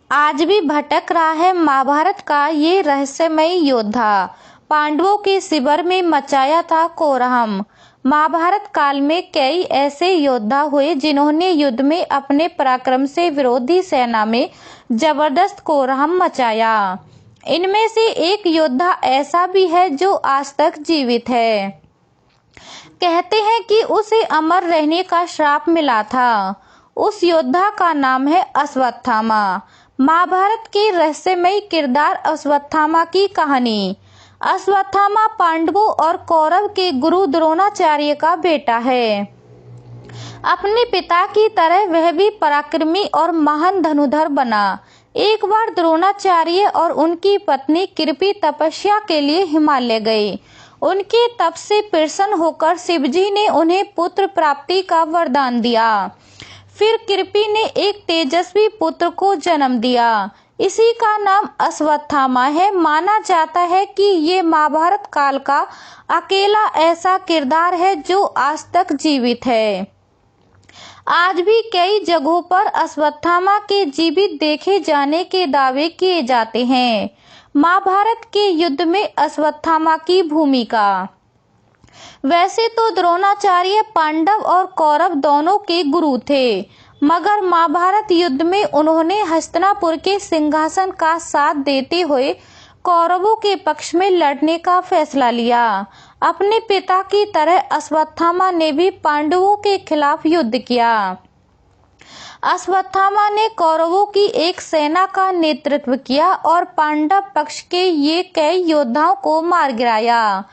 आज भी भटक रहा है महाभारत का ये रहस्यमय योद्धा। पांडवों के शिविर में मचाया था कोलाहल। महाभारत काल में कई ऐसे योद्धा हुए जिन्होंने युद्ध में अपने पराक्रम से विरोधी सेना में जबरदस्त कोलाहल मचाया। इनमें से एक योद्धा ऐसा भी है जो आज तक जीवित है। कहते हैं कि उसे अमर रहने का श्राप मिला था। उस योद्धा का नाम है अश्वत्थामा। महाभारत के रहस्यमयी किरदार अश्वत्थामा की कहानी। अश्वत्थामा पांडवों और कौरव के गुरु द्रोणाचार्य का बेटा है। अपने पिता की तरह वह भी पराक्रमी और महान धनुर्धर बना। एक बार द्रोणाचार्य और उनकी पत्नी कृपि तपस्या के लिए हिमालय गए। उनके तप से प्रसन्न होकर शिवजी ने उन्हें पुत्र प्राप्ति का वरदान दिया। फिर कृपि ने एक तेजस्वी पुत्र को जन्म दिया। इसी का नाम अश्वत्थामा है। माना जाता है कि ये महाभारत काल का अकेला ऐसा किरदार है जो आज तक जीवित है। आज भी कई जगहों पर अश्वत्थामा के जीवित देखे जाने के दावे किए जाते हैं। महाभारत के युद्ध में अश्वत्थामा की भूमिका। वैसे तो द्रोणाचार्य पांडव और कौरव दोनों के गुरु थे, मगर महाभारत युद्ध में उन्होंने हस्तिनापुर के सिंहासन का साथ देते हुए कौरवों के पक्ष में लड़ने का फैसला लिया। अपने पिता की तरह अश्वत्थामा ने भी पांडवों के खिलाफ युद्ध किया। अश्वत्थामा ने कौरवों की एक सेना का नेतृत्व किया और पांडव पक्ष के ये कई योद्धाओं को मार गिराया।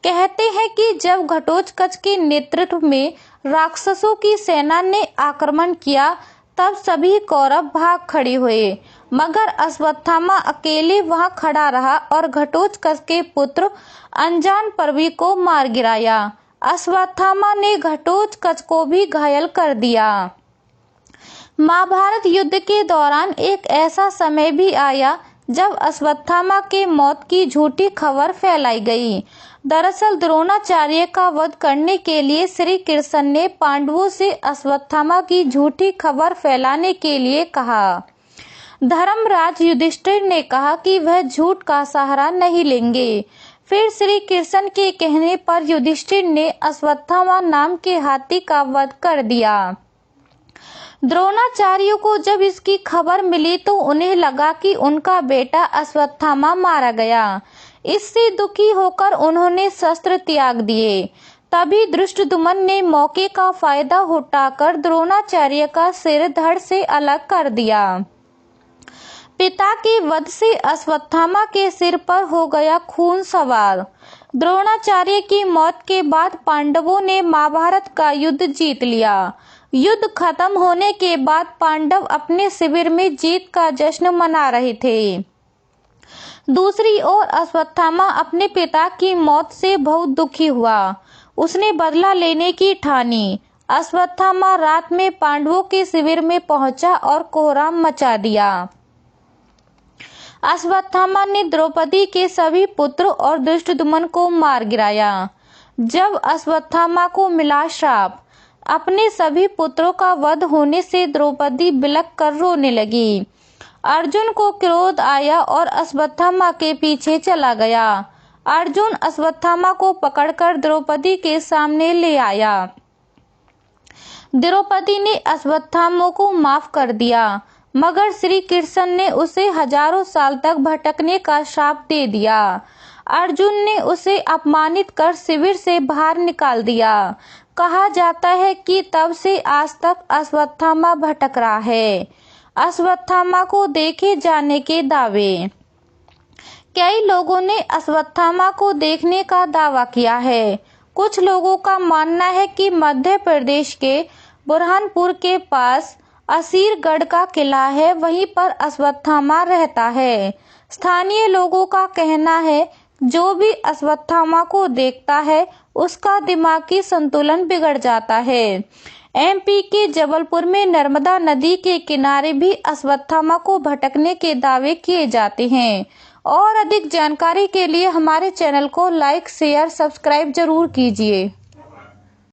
कहते हैं कि जब घटोत्कच के नेतृत्व में राक्षसों की सेना ने आक्रमण किया तब सभी कौरव भाग खड़े हुए, मगर अश्वत्थामा अकेले वहां खड़ा रहा और घटोत्कच के पुत्र अंजान पर्वी को मार गिराया। अश्वत्थामा ने घटोत्कच को भी घायल कर दिया। महाभारत युद्ध के दौरान एक ऐसा समय भी आया जब अश्वत्थामा के मौत की झूठी खबर फैलाई गई। दरअसल द्रोणाचार्य का वध करने के लिए श्री कृष्ण ने पांडवों से अश्वत्थामा की झूठी खबर फैलाने के लिए कहा। धर्मराज युधिष्ठिर ने कहा कि वह झूठ का सहारा नहीं लेंगे। फिर श्री कृष्ण के कहने पर युधिष्ठिर ने अश्वत्थामा नाम के हाथी का वध कर दिया। द्रोणाचार्य को जब इसकी खबर मिली तो उन्हें लगा कि उनका बेटा अश्वत्थामा मारा गया। इससे दुखी होकर उन्होंने शस्त्र त्याग दिए। तभी धृष्टद्युम्न ने मौके का फायदा उठाकर द्रोणाचार्य का सिर धड़ से अलग कर दिया। पिता के वध से अश्वत्थामा के सिर पर हो गया खून सवार। द्रोणाचार्य की मौत के बाद पांडवों ने महाभारत का युद्ध जीत लिया। युद्ध खत्म होने के बाद पांडव अपने शिविर में जीत का जश्न मना रहे थे। दूसरी ओर अश्वत्थामा अपने पिता की मौत से बहुत दुखी हुआ। उसने बदला लेने की ठानी। अश्वत्थामा रात में पांडवों के शिविर में पहुंचा और कोहराम मचा दिया। अश्वत्थामा ने द्रौपदी के सभी पुत्र और धृष्टद्युम्न को मार गिराया। जब अश्वत्थामा को मिला श्राप, अपने सभी पुत्रों का वध होने से द्रौपदी बिलख कर रोने लगी। अर्जुन को क्रोध आया और अश्वत्थामा के पीछे चला गया। अर्जुन अश्वत्थामा को पकड़कर द्रौपदी के सामने ले आया। द्रौपदी ने अश्वत्थामा को माफ कर दिया, मगर श्री कृष्ण ने उसे हजारों साल तक भटकने का श्राप दे दिया। अर्जुन ने उसे अपमानित कर शिविर से बाहर निकाल दिया। कहा जाता है कि तब से आज तक अश्वत्थामा भटक रहा है। अश्वत्थामा को देखे जाने के दावे। कई लोगों ने अश्वत्थामा को देखने का दावा किया है। कुछ लोगों का मानना है कि मध्य प्रदेश के बुरहानपुर के पास असीरगढ़ का किला है, वहीं पर अश्वत्थामा रहता है। स्थानीय लोगों का कहना है जो भी अश्वत्थामा को देखता है उसका दिमागी संतुलन बिगड़ जाता है। एमपी के जबलपुर में नर्मदा नदी के किनारे भी अश्वत्थामा को भटकने के दावे किए जाते हैं। और अधिक जानकारी के लिए हमारे चैनल को लाइक, शेयर, सब्सक्राइब जरूर कीजिए।